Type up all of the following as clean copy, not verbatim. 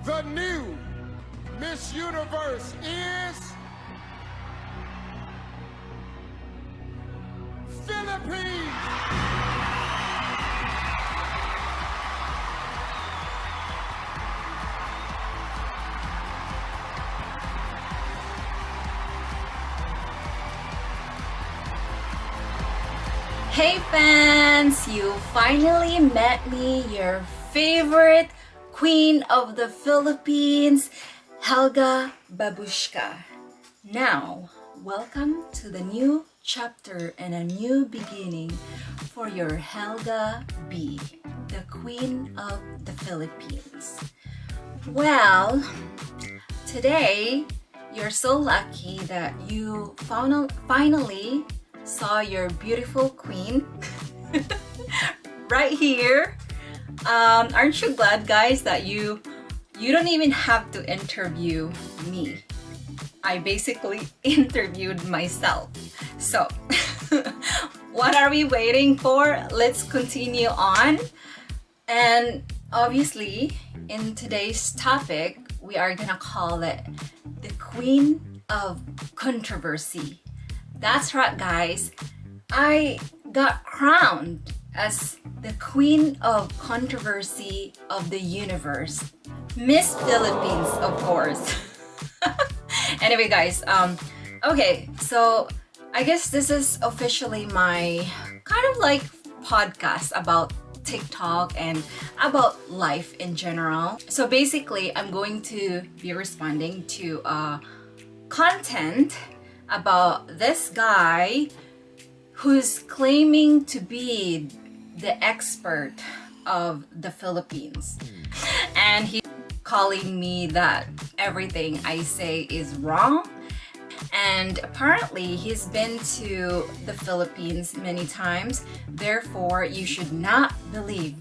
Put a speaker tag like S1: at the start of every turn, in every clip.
S1: The new Miss Universe is Philippines.
S2: Hey fans! You finally met me, your favorite queen of the Philippines, helgababushka. Now, welcome to the new chapter and a new beginning for your Helga B, the queen of the Philippines. Well, today, you're so lucky that you finally saw your beautiful queen right here. Aren't you glad, guys, that you don't even have to interview me? I basically interviewed myself. So what are we waiting for? Let's continue on. And obviously, in today's topic, we are gonna call it the Queen of Controversy. That's right, guys. I got crowned as the Queen of Controversy of the universe. Miss Philippines, of course. Anyway, guys, okay, so I guess this is officially my kind of like podcast about TikTok and about life in general. So basically, I'm going to be responding to content about this guy who's claiming to be the expert of the Philippines. And he's calling me that everything I say is wrong. And apparently he's been to the Philippines many times. Therefore, you should not believe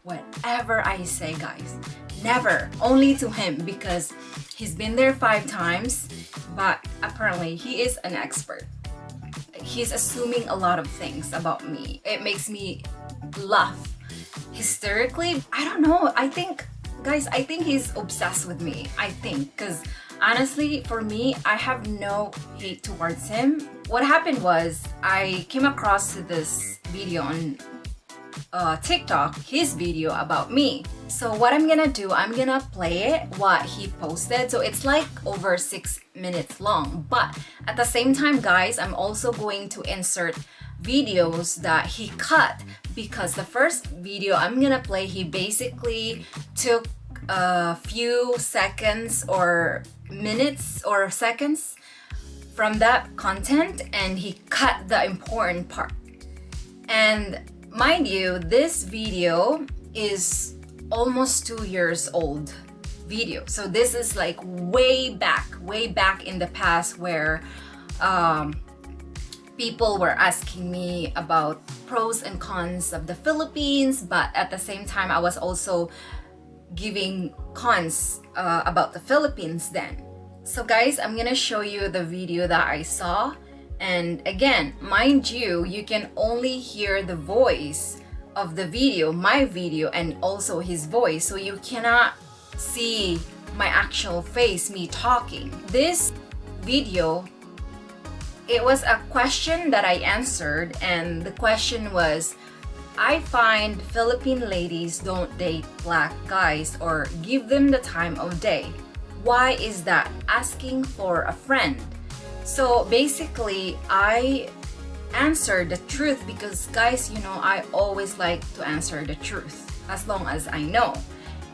S2: whatever I say, guys. Never. Only to him, because he's been there 5 times, but apparently he is an expert. He's assuming a lot of things about me. It makes me laugh hysterically. I don't know. I think, guys, he's obsessed with me. I think, because honestly, for me, I have no hate towards him. What happened was, I came across this video on TikTok, his video about me. So what I'm gonna do, I'm gonna play it, what he posted. So it's like over 6 minutes long. But at the same time, guys, I'm also going to insert videos that he cut, because the first video I'm gonna play, he basically took a few seconds or minutes or seconds from that content and he cut the important part. And mind you, this video is almost 2 years old video. So this is like way back in the past, where people were asking me about pros and cons of the Philippines, but at the same time I was also giving cons about the Philippines then. So guys, I'm gonna show you the video that I saw. And again, mind you, you can only hear the voice of the video, my video, and also his voice. So you cannot see my actual face, me talking. This video, it was a question that I answered, and the question was, I find Philippine ladies don't date black guys or give them the time of day. Why is that? Asking for a friend. So basically, I answered the truth, because guys, you know, I always like to answer the truth as long as I know.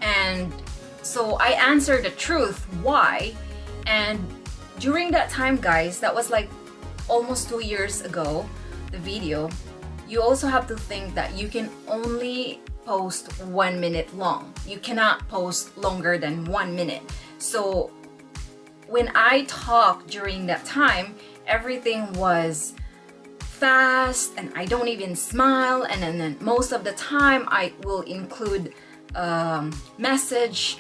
S2: And so I answered the truth. Why? And during that time, guys, that was like almost 2 years ago, the video, you also have to think that you can only post 1 minute long. You cannot post longer than 1 minute. So when I talked during that time, everything was fast and I don't even smile, and then most of the time I will include a message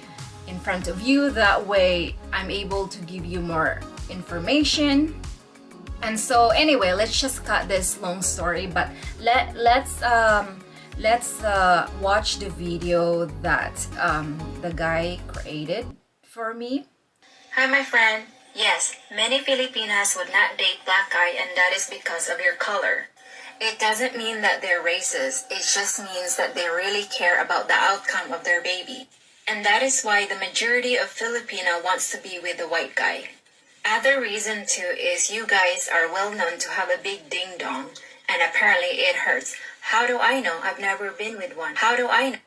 S2: in front of you. That way I'm able to give you more information. And so anyway, let's just cut this long story, but let's let's watch the video that the guy created for me.
S3: Hi, my friend. Yes, many Filipinas would not date black guy, and that is because of your color. It doesn't mean that they're racist, it just means that they really care about the outcome of their baby. And that is why the majority of Filipino wants to be with the white guy. Other reason too is you guys are well known to have a big ding dong, and apparently it hurts. How do I know? I've never been with one. How do I know?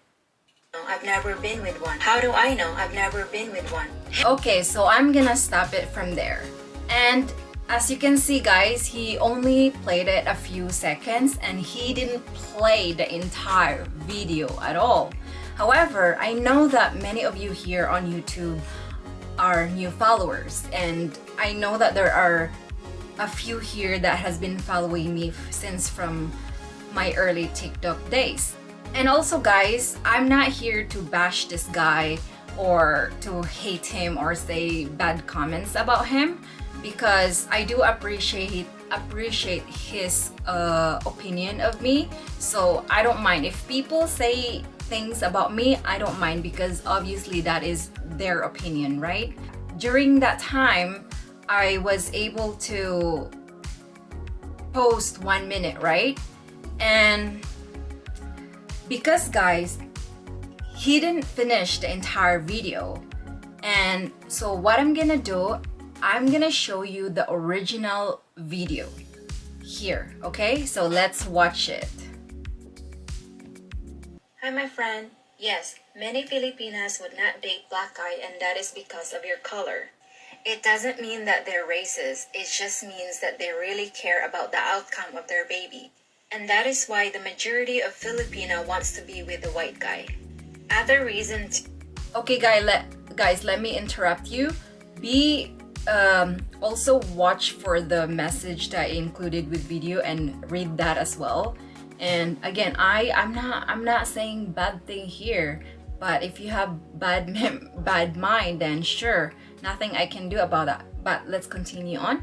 S3: I've never been with one. How do I know? I've never been with one.
S2: Okay, so I'm gonna stop it from there. And as you can see, guys, he only played it a few seconds and he didn't play the entire video at all. However, I know that many of you here on YouTube are new followers, and I know that there are a few here that has been following me since from my early TikTok days. And also, guys, I'm not here to bash this guy or to hate him or say bad comments about him, because I do appreciate his opinion of me. So I don't mind if people say things about me. I don't mind, because obviously that is their opinion, right? During that time, I was able to post 1 minute, right? And because, guys, he didn't finish the entire video. And so what I'm gonna do, I'm gonna show you the original video here, okay? So let's watch it.
S3: Hi, my friend. Yes, many Filipinas would not date black guy, and that is because of your color. It doesn't mean that they're racist, it just means that they really care about the outcome of their baby. And that is why the majority of Filipino wants to be with the white guy. Other reason
S2: Okay, guys, let me interrupt you. Also watch for the message that I included with video and read that as well. And again, I'm not saying bad thing here, but if you have bad mind, then sure, nothing I can do about that. But let's continue on.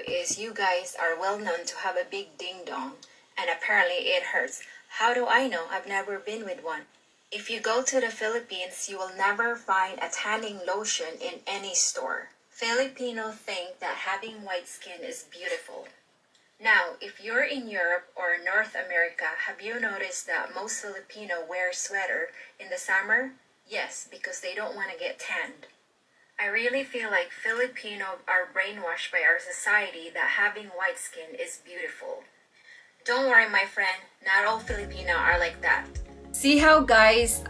S3: is you guys are well known to have a big ding dong, and apparently it hurts. How do I know? I've never been with one. If you go to the Philippines, you will never find a tanning lotion in any store. Filipinos think that having white skin is beautiful. Now, if you're in Europe or North America, have you noticed that most Filipino wear sweater in the summer? Yes, because they don't want to get tanned. I really feel like Filipinos are brainwashed by our society that having white skin is beautiful. Don't worry, my friend, not all Filipino are like that.
S2: See how, guys,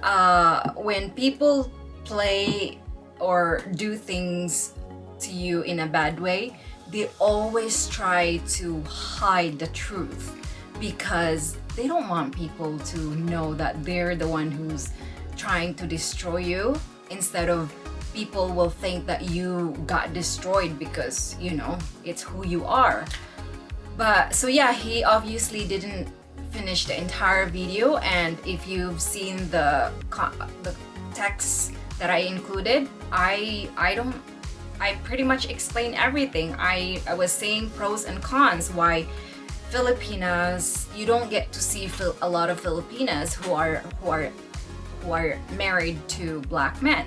S2: when people play or do things to you in a bad way, they always try to hide the truth because they don't want people to know that they're the one who's trying to destroy you. Instead of people will think that you got destroyed because, you know, it's who you are. But so yeah, he obviously didn't finish the entire video, and if you've seen the text that I included, I pretty much explained everything. I was saying pros and cons why Filipinas, you don't get to see a lot of Filipinas who are married to black men.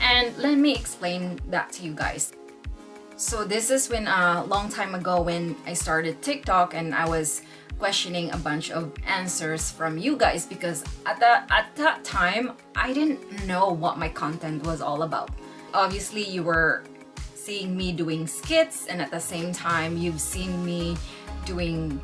S2: And let me explain that to you guys. So this is when a long time ago when I started TikTok, and I was questioning a bunch of answers from you guys, because at that time I didn't know what my content was all about. Obviously, you were seeing me doing skits, and at the same time you've seen me doing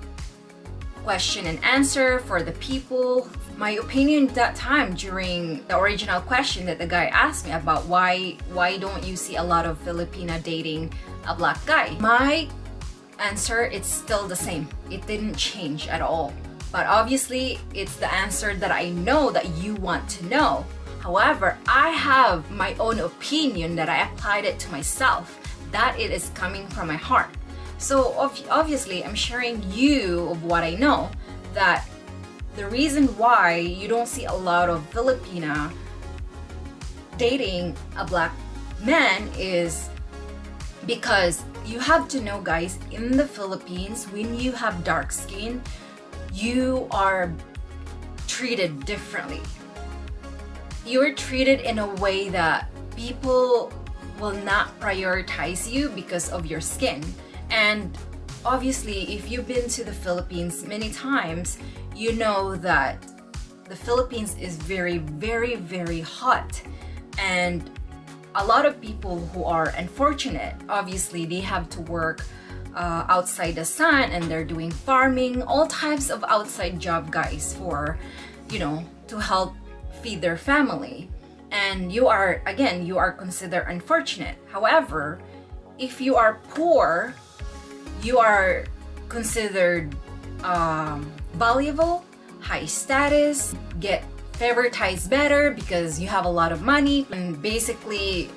S2: question and answer for the people. My opinion that time during the original question that the guy asked me about why don't you see a lot of Filipina dating a black guy, my answer, it's still the same. It didn't change at all. But obviously it's the answer that I know that you want to know. However, I have my own opinion that I applied it to myself, that it is coming from my heart. So obviously I'm sharing you of what I know, that the reason why you don't see a lot of Filipina dating a black man is because you have to know, guys, in the Philippines, when you have dark skin, you are treated differently. You're treated in a way that people will not prioritize you because of your skin. And obviously, if you've been to the Philippines many times, you know that the Philippines is very, very, very hot. And a lot of people who are unfortunate, obviously, they have to work outside the sun, and they're doing farming, all types of outside job, guys, for, to help feed their family. And you are considered unfortunate. However, if you are poor, you are considered valuable, high status, get favoritized better because you have a lot of money, and basically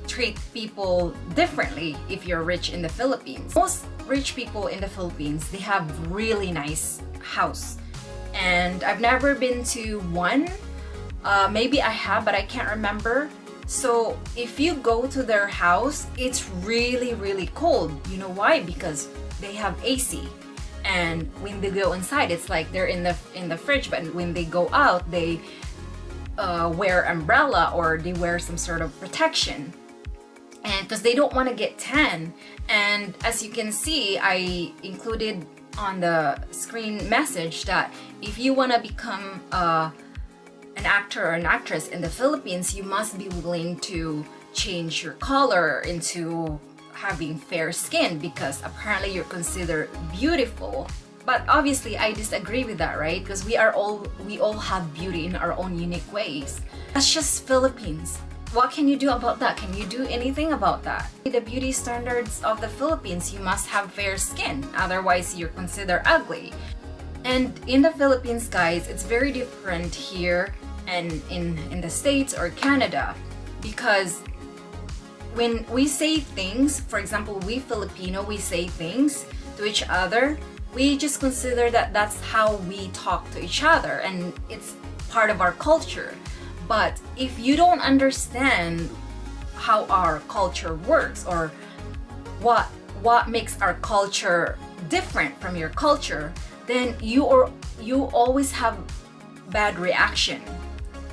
S2: treat people differently if you're rich in the Philippines. Most rich people in the Philippines, they have really nice house. And I've never been to one. Maybe I have, but I can't remember. So if you go to their house, it's really, really cold. You know why? Because they have AC. And when they go inside, it's like they're in the fridge. But when they go out, they wear umbrella, or they wear some sort of protection. And because they don't want to get tan. And as you can see, I included on the screen message that if you want to become an actor or an actress in the Philippines, you must be willing to change your color into having fair skin, because apparently you're considered beautiful. But obviously I disagree with that, right? Because we all have beauty in our own unique ways. That's just Philippines. What can you do about that? Can you do anything about that? The beauty standards of the Philippines, you must have fair skin, otherwise you're considered ugly. And in the Philippines, guys, it's very different here and in the States or Canada, because when we say things, for example, we Filipino, we say things to each other, we just consider that that's how we talk to each other, and it's part of our culture. But if you don't understand how our culture works, or what makes our culture different from your culture, then you always have bad reaction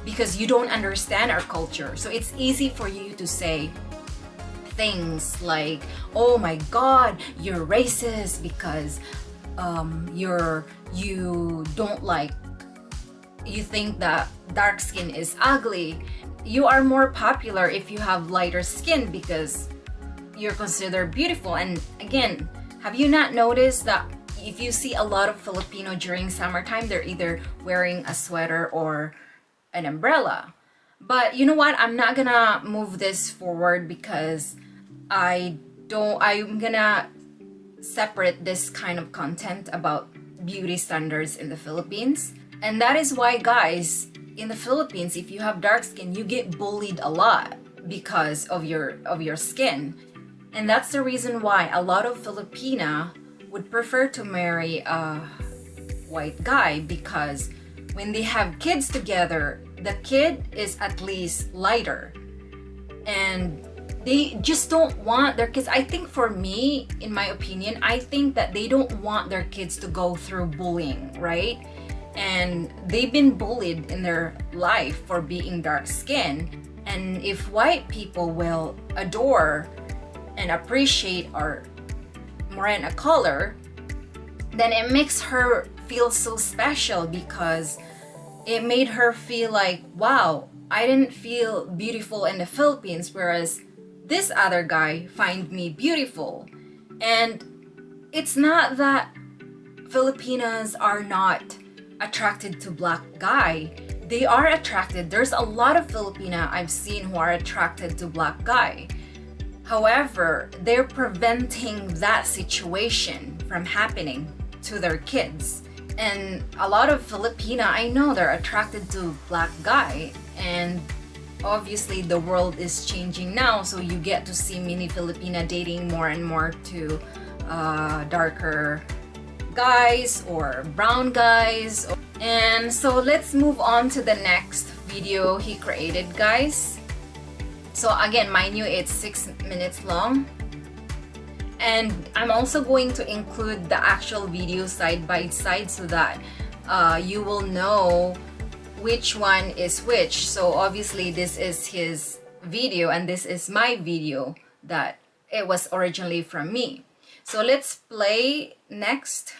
S2: because you don't understand our culture. So it's easy for you to say things like, oh my god, you're racist because you think that dark skin is ugly. You are more popular if you have lighter skin because you're considered beautiful. And again, have you not noticed that if you see a lot of Filipino during summertime, they're either wearing a sweater or an umbrella? But you know what? I'm not gonna move this forward because I'm gonna separate this kind of content about beauty standards in the Philippines. And that is why, guys, in the Philippines, if you have dark skin, you get bullied a lot because of your skin. And that's the reason why a lot of Filipina would prefer to marry a white guy, because when they have kids together, the kid is at least lighter. And they just don't want their kids, I think for me, in my opinion, I think that they don't want their kids to go through bullying, right? And they've been bullied in their life for being dark skinned. And if white people will adore and appreciate our morena color, then it makes her feel so special, because it made her feel like, wow, I didn't feel beautiful in the Philippines, whereas this other guy find me beautiful. And it's not that Filipinas are not attracted to black guy. They are attracted. There's a lot of Filipina I've seen who are attracted to black guy. However, they're preventing that situation from happening to their kids. And a lot of Filipina, I know they're attracted to black guy. And obviously the world is changing now, so you get to see many Filipina dating more and more to darker guys or brown guys. And so let's move on to the next video he created, guys. So again, mind you, it's 6 minutes long, and I'm also going to include the actual video side by side so that you will know which one is which. So obviously this is his video and this is my video that it was originally from me. So let's play next.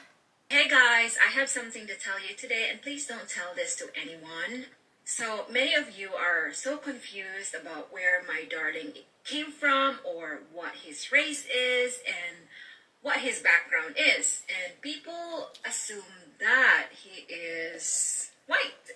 S3: Hey guys, I have something to tell you today, and please don't tell this to anyone. So many of you are so confused about where my darling came from, or what his race is, and what his background is. And people assume that he is white.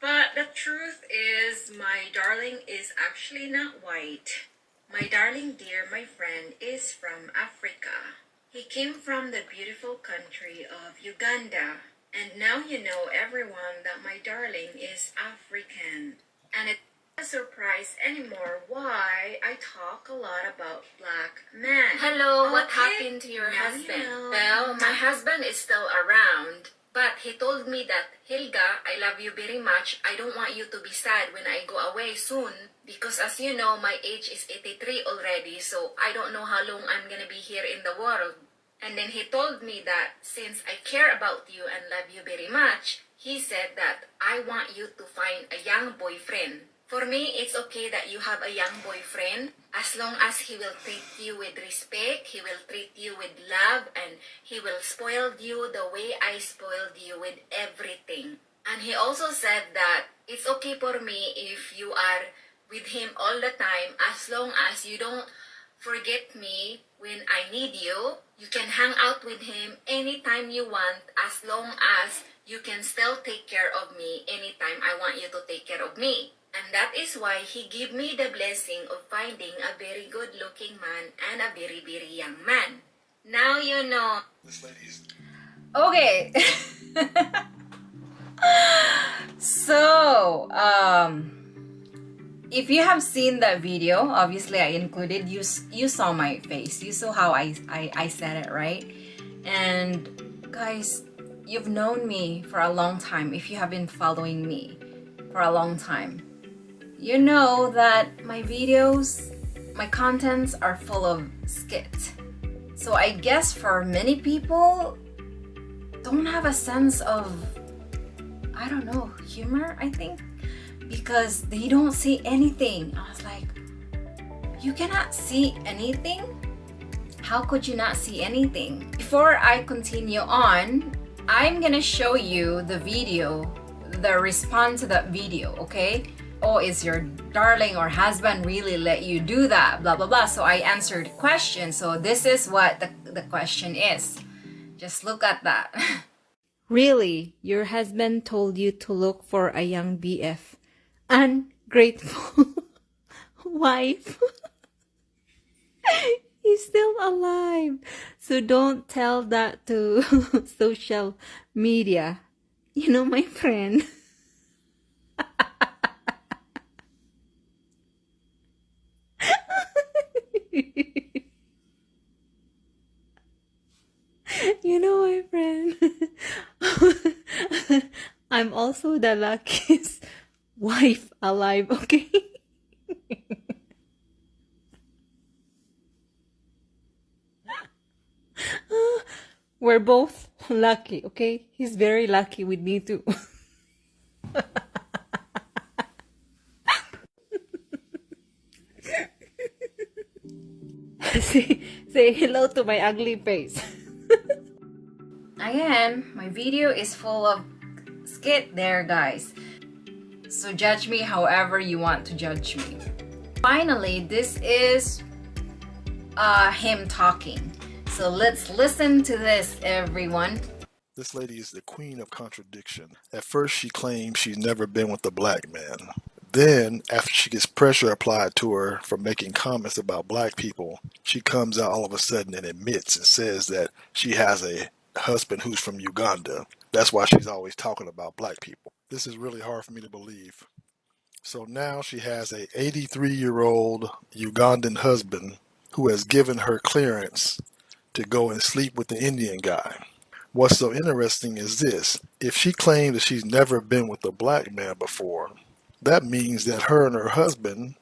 S3: But the truth is, my darling is actually not white. My darling dear, my friend, is from Africa. He came from the beautiful country of Uganda. And now you know, everyone, that my darling is African. And it's not a surprise anymore why I talk a lot about black men. Hello, what happened to your husband? Well, my husband is still around. But he told me that, Helga, I love you very much. I don't want you to be sad when I go away soon. Because as you know, my age is 83 already. So I don't know how long I'm gonna be here in the world. And then he told me that since I care about you and love you very much, he said that I want you to find a young boyfriend. For me, it's okay that you have a young boyfriend as long as he will treat you with respect, he will treat you with love, and he will spoil you the way I spoiled you with everything. And he also said that it's okay for me if you are with him all the time as long as you don't forget me when I need you. You can hang out with him anytime you want as long as you can still take care of me anytime I want you to take care of me. And that is why he gave me the blessing of finding a very good-looking man and a very, very young man. Now you know.
S2: Okay. So, if you have seen that video, obviously I included, you saw my face. You saw how I said it, right? And guys, you've known me for a long time. If you have been following me for a long time, you know that my videos, my contents are full of skits. So I guess for many people, don't have a sense of, I don't know, humor, I think, because they don't see anything. I was like, you cannot see anything? How could you not see anything? Before I continue on, I'm gonna show you the video, the response to that video, okay? Oh, is your darling or husband really let you do that? Blah, blah, blah. So I answered the question. So this is what the question is. Just look at that. Really, your husband told you to look for a young BF. Ungrateful wife. He's still alive. So don't tell that to social media. You know, my friend. You know, my friend, I'm also the luckiest wife alive, okay? We're both lucky, okay? He's very lucky with me too. Say hello to my ugly face. Again, my video is full of skit there, guys. So judge me however you want to judge me. Finally, this is him talking. So let's listen to this, everyone.
S4: This lady is the queen of contradiction. At first, she claims she's never been with a black man. Then, after she gets pressure applied to her for making comments about black people, she comes out all of a sudden and admits and says that she has a husband who's from Uganda. That's why she's always talking about black people. This is really hard for me to believe. So now she has a 83-year-old Ugandan husband who has given her clearance to go and sleep with the Indian guy. What's so interesting is this: if she claims that she's never been with a black man before, that means that her and her husband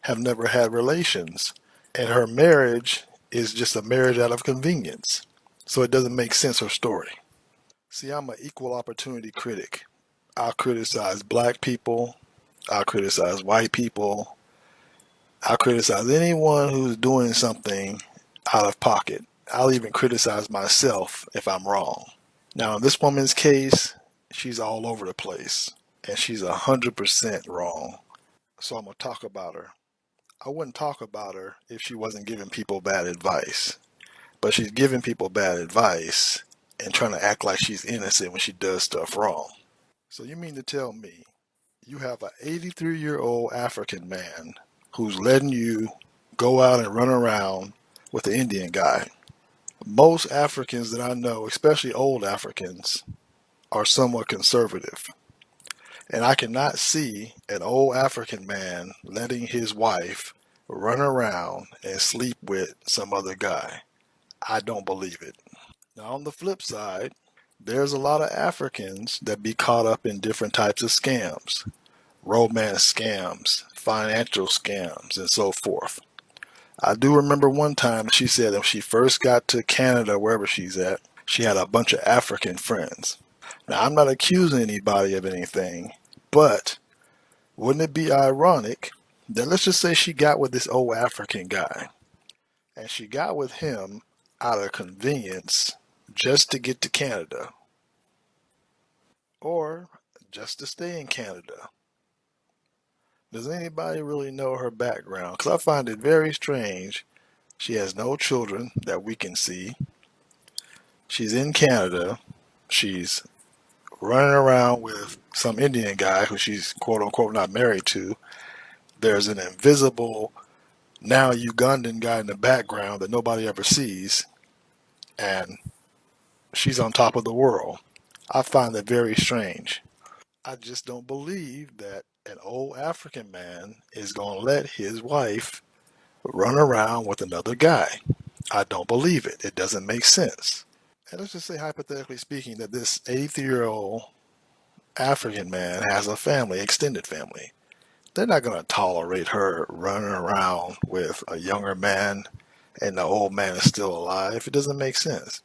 S4: have never had relations, and her marriage is just a marriage out of convenience. so it doesn't make sense, her story. See, I'm an equal opportunity critic. I'll criticize black people, I'll criticize white people, I'll criticize anyone who's doing something out of pocket. I'll even criticize myself if I'm wrong. Now, in this woman's case, she's all over the place, and she's 100% wrong. So I'm going to talk about her. I wouldn't talk about her if she wasn't giving people bad advice. But she's giving people bad advice and trying to act like she's innocent when she does stuff wrong. So you mean to tell me you have an 83-year-old African man who's letting you go out and run around with the Indian guy? Most Africans that I know, especially old Africans, are somewhat conservative. And I cannot see an old African man letting his wife run around and sleep with some other guy. I don't believe it. Now, on the flip side, there's a lot of Africans that be caught up in different types of scams, romance scams, financial scams, and so forth. I do remember one time she said that when she first got to Canada, wherever she's at, she had a bunch of African friends. Now, I'm not accusing anybody of anything, but wouldn't it be ironic that, let's just say she got with this old African guy, and she got with him out of convenience just to get to Canada, or just to stay in Canada. Does anybody really know her background? Because I find it very strange. She has no children that we can see. She's in Canada. She's running around with some Indian guy who she's quote unquote not married to. There's an invisible, now Ugandan guy in the background that nobody ever sees. And she's on top of the world. I find that very strange. I just don't believe that an old African man is going to let his wife run around with another guy. I don't believe it. It doesn't make sense. And let's just say, hypothetically speaking, that this 83-year-old African man has a family, extended family. They're not going to tolerate her running around with a younger man and the old man is still alive. It doesn't make sense.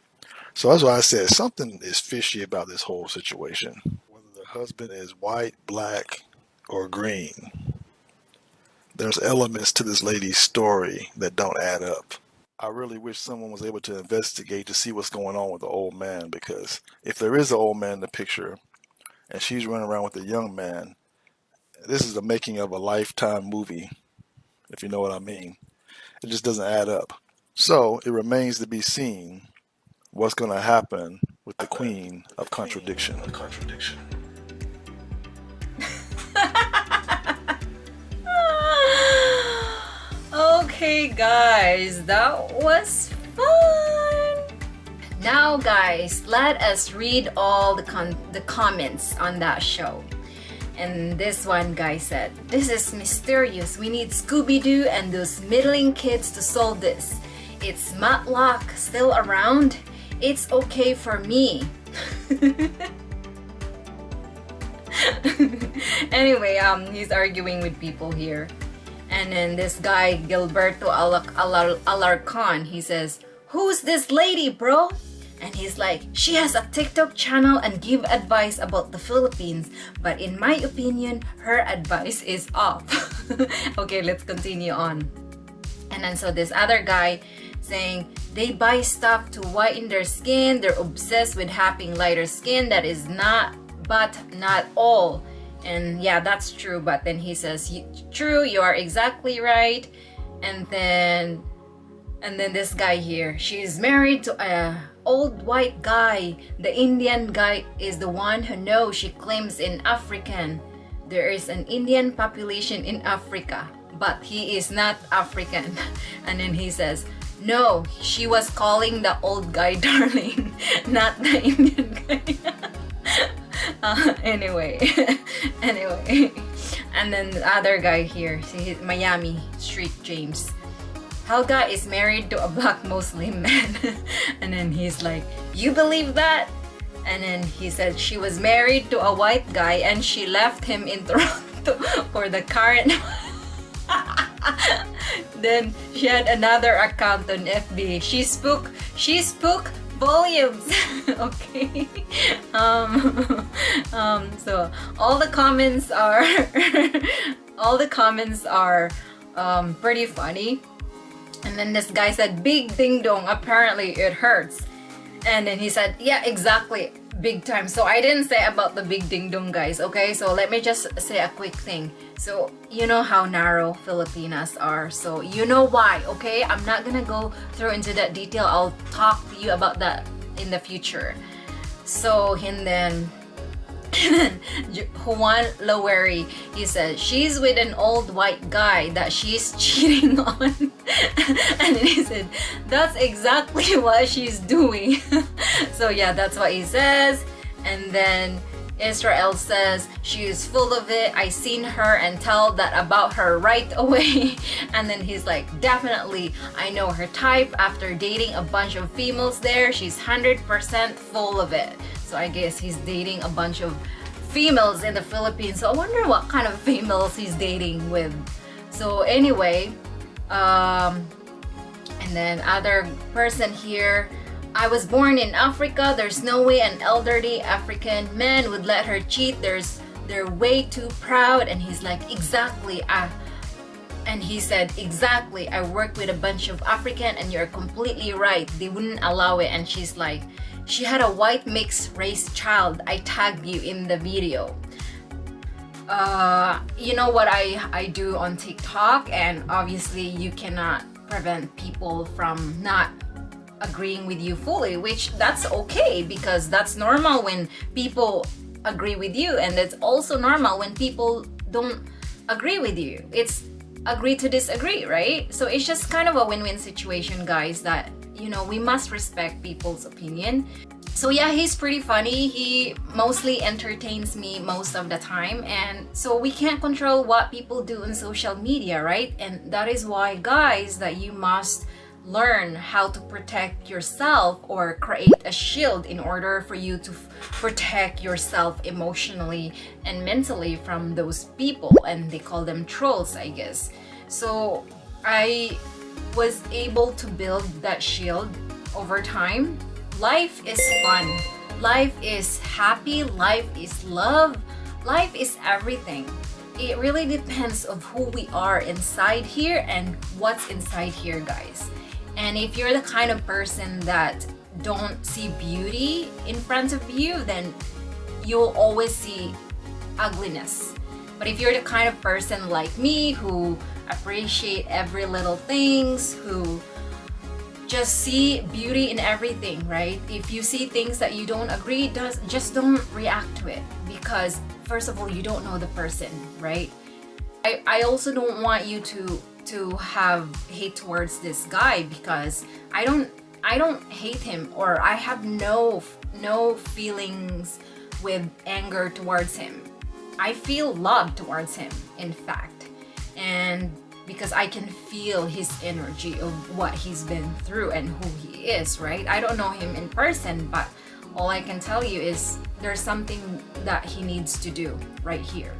S4: So that's why I said something is fishy about this whole situation. Whether the husband is white, black, or green, there's elements to this lady's story that don't add up. I really wish someone was able to investigate to see what's going on with the old man, because if there is an old man in the picture and she's running around with a young man, this is the making of a Lifetime movie, if you know what I mean. It just doesn't add up. So it remains to be seen what's going to happen with the queen of contradiction.
S2: Okay guys, that was fun. Now guys, let us read all the comments on that show. And this one guy said, "This is mysterious. We need Scooby-Doo and those middling kids to solve this. It's Matlock still around? It's okay for me." Anyway, he's arguing with people here. And then this guy, Gilberto Alarcon, he says, "Who's this lady, bro?" And he's like, "She has a TikTok channel and give advice about the Philippines. But in my opinion, her advice is off." Okay, let's continue on. And then so this other guy saying, "They buy stuff to whiten their skin. They're obsessed with having lighter skin. That is not, but not all." And yeah, that's true. But then he says, "True, you are exactly right." And then this guy here, "She's married to a old white guy. The Indian guy is the one who knows. She claims in African. There is an Indian population in Africa, but he is not African." And then he says, "No, she was calling the old guy darling, not the Indian guy." Anyway. And then the other guy here, see, Miami Street James, "Helga is married to a black Muslim man." And then he's like, "You believe that?" And then he said, "She was married to a white guy and she left him in Toronto for the current." Then she had another account on FB. She spoke volumes. Okay. So all the comments are pretty funny. And then this guy said, big ding dong, apparently it hurts. And then he said, yeah, exactly, big time. So I didn't say about the big ding dong, guys, okay? So let me just say a quick thing. So you know how narrow Filipinas are, so you know why, okay? I'm not gonna go through into that detail. I'll talk to you about that in the future. So and then Juan Loweri, he said she's with an old white guy that she's cheating on. And then he said that's exactly what she's doing. So yeah, that's what he says. And then Israel says she is full of it. I seen her and tell that about her right away. And then he's like, definitely, I know her type. After dating a bunch of females there, she's 100% full of it. So I guess he's dating a bunch of females in the Philippines. So I wonder what kind of females he's dating with. So anyway, and then other person here, I was born in Africa. There's no way an elderly African man would let her cheat. They're way too proud. And he's like, exactly. And he said, exactly. I work with a bunch of African and you're completely right. They wouldn't allow it. And she's like, she had a white mixed race child. I tagged you in the video. You know what I do on TikTok, and obviously you cannot prevent people from not agreeing with you fully, which that's okay, because that's normal when people agree with you, and it's also normal when people don't agree with you. It's agree to disagree, right? So it's just kind of a win-win situation, guys, that, you know, we must respect people's opinion. So yeah, he's pretty funny. He mostly entertains me most of the time, and so we can't control what people do on social media, right? And that is why, guys, that you must learn how to protect yourself or create a shield in order for you to protect yourself emotionally and mentally from those people, and they call them trolls, I guess. So I was able to build that shield over time. Life is fun, life is happy, life is love, life is everything. It really depends of who we are inside here and what's inside here, guys. And if you're the kind of person that don't see beauty in front of you, then you'll always see ugliness. But if you're the kind of person like me who appreciate every little things, who just see beauty in everything, right? If you see things that you don't agree, just don't react to it, because first of all, you don't know the person, right? I also don't want you to have hate towards this guy, because I don't hate him, or I have no feelings with anger towards him. I feel love towards him, in fact, and because I can feel his energy of what he's been through and who he is, right? I don't know him in person, but all I can tell you is there's something that he needs to do right here.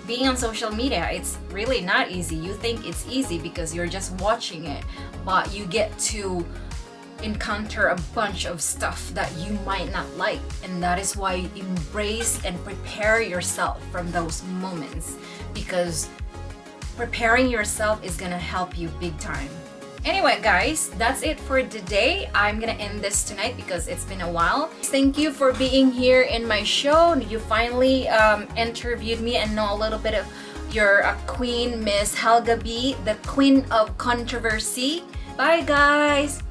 S2: Being on social media, it's really not easy. You think it's easy because you're just watching it, but you get to encounter a bunch of stuff that you might not like, and that is why you embrace and prepare yourself from those moments, because preparing yourself is gonna help you big time. Anyway, guys, that's it for today. I'm gonna end this tonight because it's been a while. Thank you for being here in my show. You finally interviewed me and know a little bit of your queen, Miss Helga B, the queen of controversy. Bye, guys.